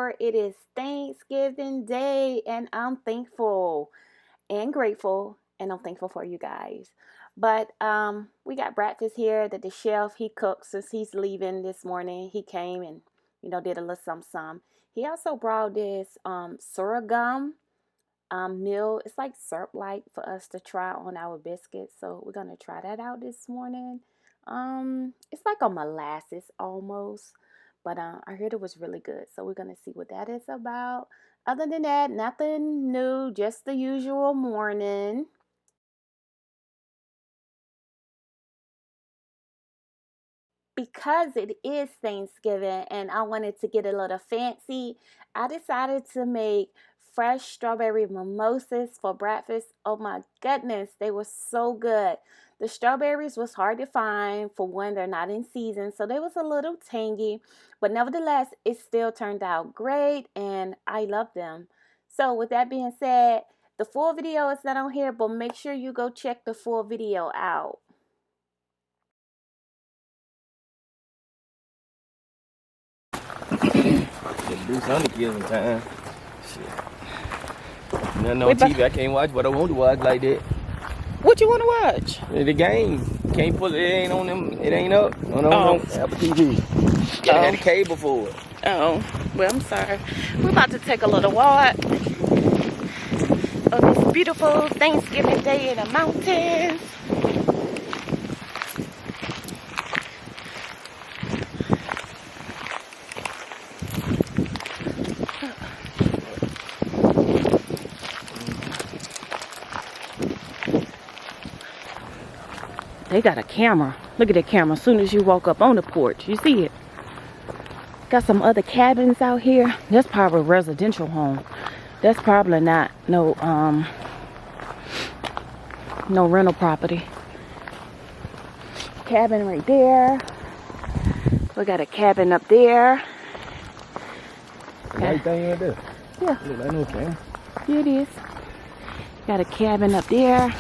for. It is Thanksgiving Day, and I'm thankful and grateful, and I'm thankful for you guys. But we got breakfast here that the chef he cooked since he's leaving this morning. He came and did a little some. He also brought this sorghum meal. It's like syrup like for us to try on our biscuits. So we're gonna try that out this morning. It's like a molasses almost, but I heard it was really good. So we're gonna see what that is about. Other than that, nothing new, just the usual morning. Because it is Thanksgiving and I wanted to get a little fancy, I decided to make fresh strawberry mimosas for breakfast. Oh my goodness, they were so good. The strawberries was hard to find for when they're not in season, so they was a little tangy, but nevertheless, it still turned out great and I love them. So with that being said, the full video is not on here, but make sure you go check the full video out. Do something to kill some time. Shit. Nothing on TV I can't watch, but I want to watch like that. What you want to watch? The game. Can't pull it. It ain't on them. It ain't up on Apple TV. Gotta have the cable for it. Oh, well, I'm sorry. We're about to take a little walk on this beautiful Thanksgiving day in the mountains. They got a camera. Look at that camera as soon as you walk up on the porch. You see it? Got some other cabins out here. That's probably a residential home. That's probably not no rental property. Cabin right there. We got a cabin up there. Right thing right there. Yeah. Look like no camera. Yeah, it is. Got a cabin up there.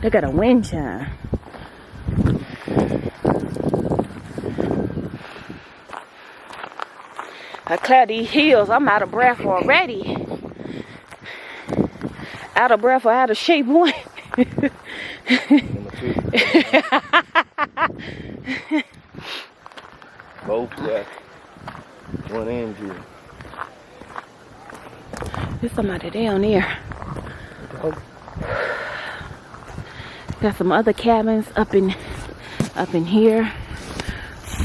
They got a wind chime. I clear these hills. I'm out of breath already. Out of breath or out of shape one. Both, yeah. One and two. There's somebody down there. Got some other cabins up in here.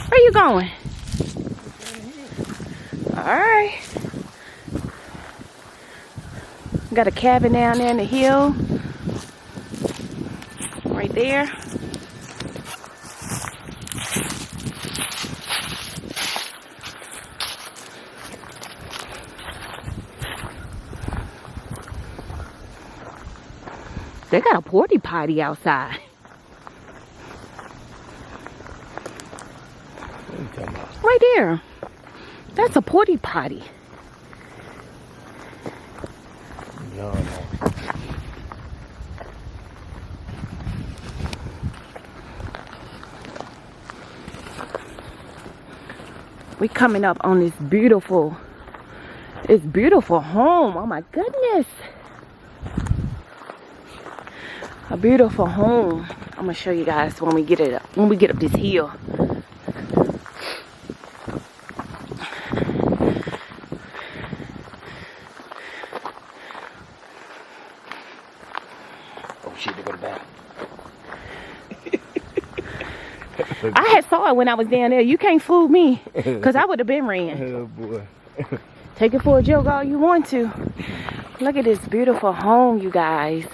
Where you going? Alright. Got a cabin down there in the hill. Right there. They got a porta potty outside. Right there. That's a porta potty. We coming up on this beautiful home. Oh my goodness. A beautiful home. I'm gonna show you guys when we get up this hill. Oh shit, they go to battle. I had saw it when I was down there. You can't fool me, cause I would have been ran. Oh boy. Take it for a joke all you want to. Look at this beautiful home, you guys.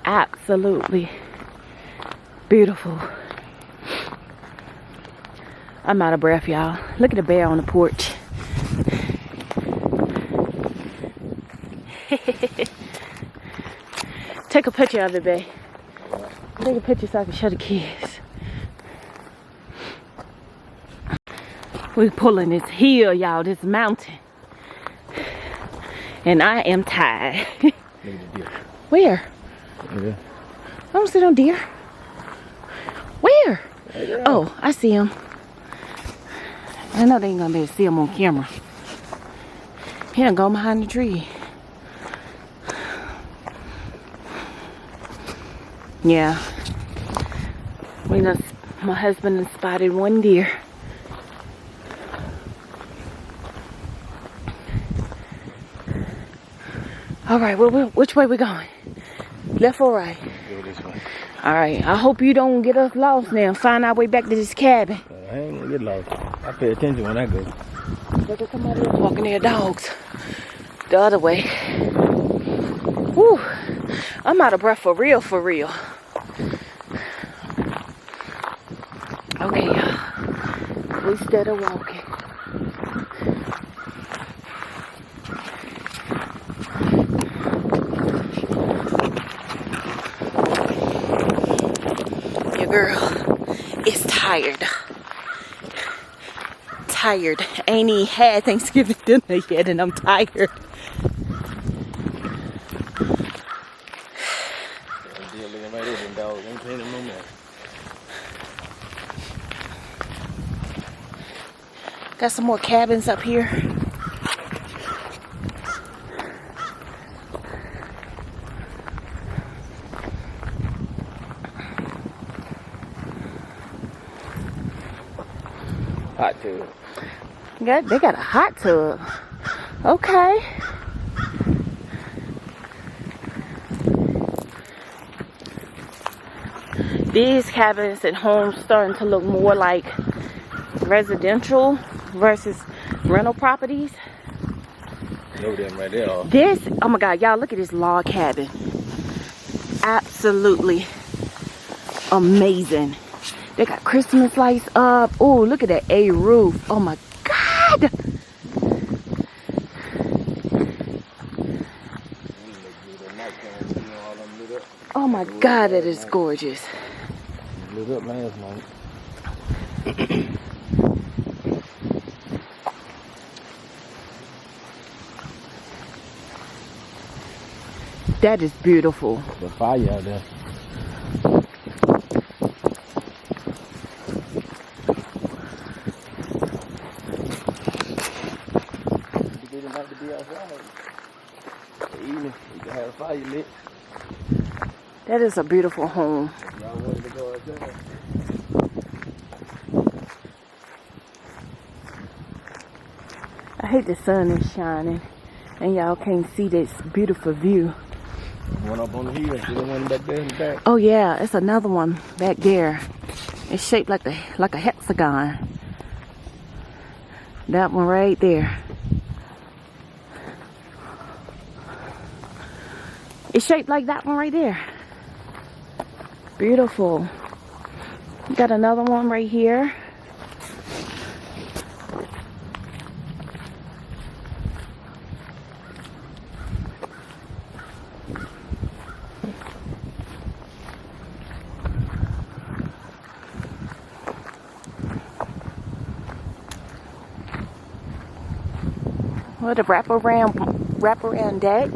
Absolutely beautiful. I'm out of breath, y'all. Look at the bear on the porch. Take a picture of it, babe. Take a picture so I can show the kids. We're pulling this hill, y'all, this mountain. And I am tired. Look at the deer. Where? Yeah. don't see no deer. Where? Right there. Oh, I see him. I know they ain't gonna be able to see him on camera. He done go behind the tree. Yeah. My husband has spotted one deer. All right, well, which way we going? Left or right? Go this way. All right, I hope you don't get us lost now. Find our way back to this cabin. I ain't gonna get lost. I pay attention when I go. Look at somebody else walking their dogs the other way. Whew, I'm out of breath for real, for real. Okay, y'all. We started walking. Your girl is tired. Tired. Ain't even had Thanksgiving dinner yet, and I'm tired. Deer looking right at them dogs. Ain't paying them no matter. Got some more cabins up here. Hot tub. Yeah, they got a hot tub. Okay. These cabins and homes starting to look more like residential versus rental properties. Know them right there. This, oh my God, y'all look at this log cabin. Absolutely amazing. They got Christmas lights up. Oh, look at that A roof. Oh my God. Oh my God, that is gorgeous. Lit up last night. That is beautiful. The fire out there. You didn't have to be outside. The evening, you can have a fire lit. That is a beautiful home. Y'all wanted to go out there. I hate the sun is shining and y'all can't see this beautiful view. One up on the hill, the one back there in the back. Oh yeah, it's another one back there. It's shaped like a hexagon. That one right there. It's shaped like that one right there. Beautiful. Got another one right here. What a wraparound deck.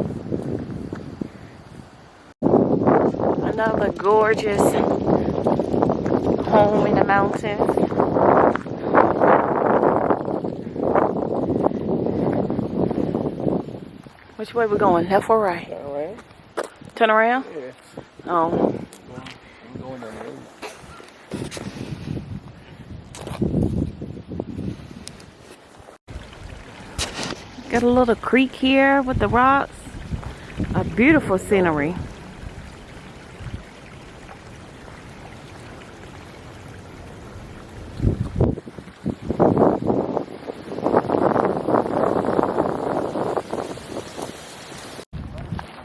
Another gorgeous home in the mountains. Which way we going? Left or right? Turn around. Turn around? Yeah. Oh. I'm going down the road. Got a little creek here with the rocks. A beautiful scenery.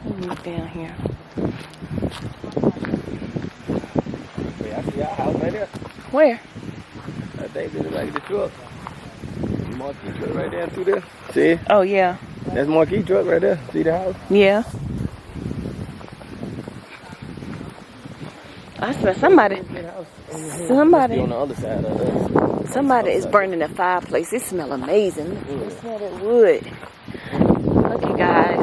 Let me look down here. Hey, I see our house right there. Where? I think this is like the truck. Marquee truck right there through there. See? Oh yeah. That's Marquee truck right there. See the house? Yeah. I swear somebody On the other side of us. Somebody is burning the fireplace. It smells amazing. You smell that wood. Look, you guys.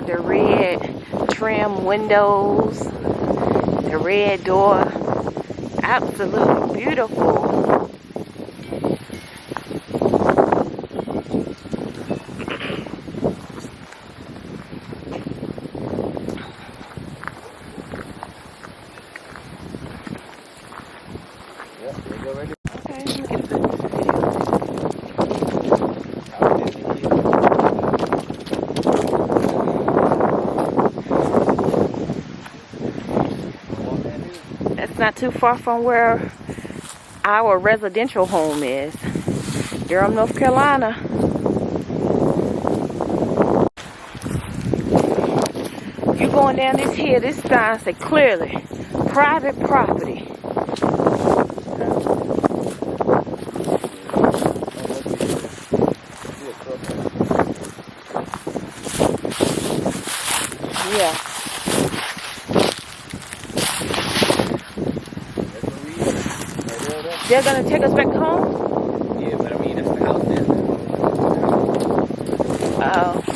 The red trim windows, the red door. Absolutely beautiful. Yep, there you go right there. Okay, let me get a good video. That's not too far from where our residential home is. Durham, North Carolina. You going down this hill, this sign say clearly private property. Yeah. They're gonna take us back home? Yeah, but I mean, that's the house there.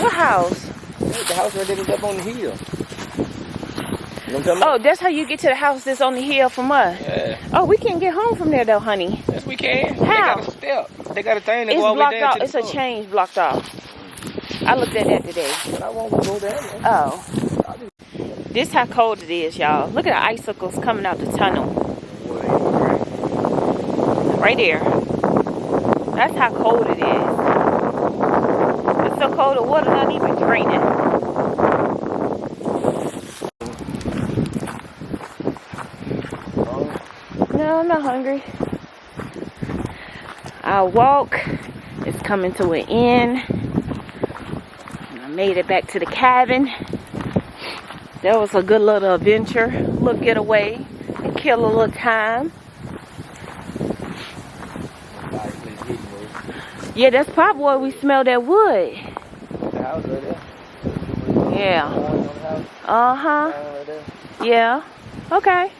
What house? The house right there is up on the hill. You know what I'm talking about? Oh, that's how you get to the house that's on the hill from us? Yeah. Oh, we can't get home from there though, honey. Yes, we can. How? They got a step. They got a thing that It's go all the way blocked down off. to the It's a floor. change blocked off. I looked at that today. But I won't go there. Oh. This how cold it is, y'all. Look at the icicles coming out the tunnel. Right there. That's how cold it is. It's so cold the water not even draining. No, I'm not hungry. Our walk is coming to an end. I made it back to the cabin. That was a good little adventure, little getaway, and kill a little time. Yeah, that's probably where we smell that wood. The house right there. Yeah. Uh-huh. Yeah. Okay.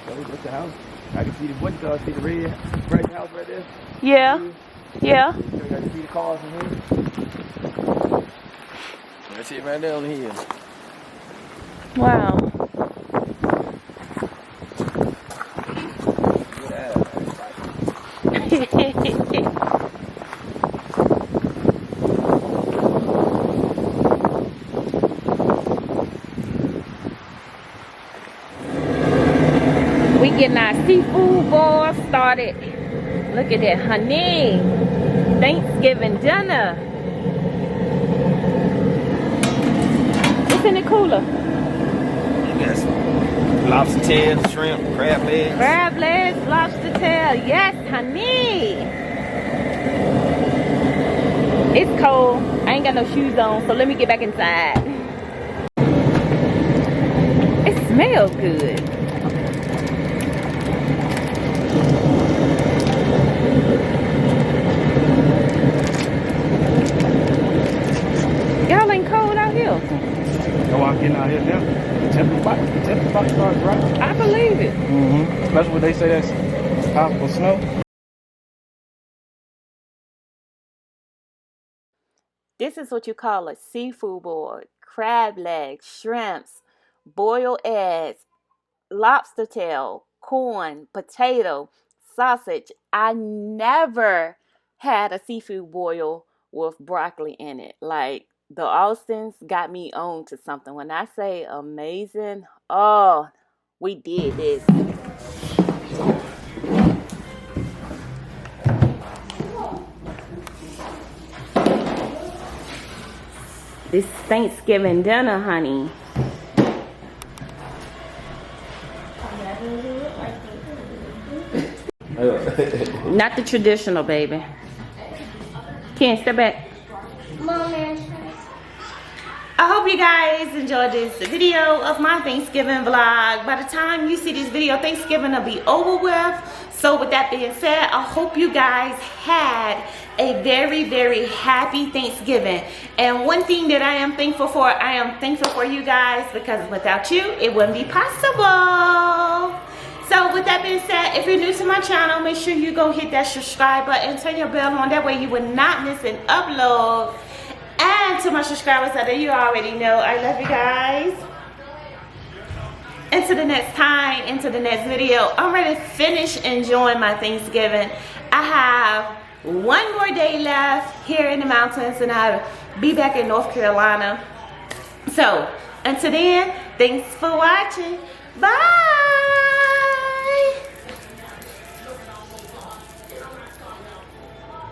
What's the house? I can see the what you call, see the red bright house right there. Yeah. Yeah. I can see the cars from here. That's it right there on the hill. Wow. We getting our seafood boil started. Look at that, honey. Thanksgiving dinner. What's in the cooler? Yes. Lobster tail, shrimp, crab legs. Crab legs, lobster tail. Yes, honey. It's cold. I ain't got no shoes on, so let me get back inside. It smells good. Y'all ain't cold out here. No, I'm getting out here now. The temper box starts right. I believe it. That's what they say, that's possible snow. This is what you call a seafood boil. Crab legs, shrimps, boiled eggs, lobster tail, corn, potato, sausage. I never had a seafood boil with broccoli in it. Like, the Austins got me on to something. When I say amazing, oh, we did this. This Thanksgiving dinner, honey. Not the traditional, baby. Can't step back. I hope you guys enjoyed this video of my Thanksgiving vlog. By the time you see this video, Thanksgiving will be over with. So with that being said, I hope you guys had a very, very happy Thanksgiving. And one thing that I am thankful for you guys, because without you, it wouldn't be possible. So with that being said, if you're new to my channel, make sure you go hit that subscribe button, turn your bell on, that way you will not miss an upload. And to my subscribers out there, you already know I love you guys. Into the next time, into the next video. I'm ready to finish enjoying my Thanksgiving. I have one more day left here in the mountains and I'll be back in North Carolina. So until then, thanks for watching. Bye.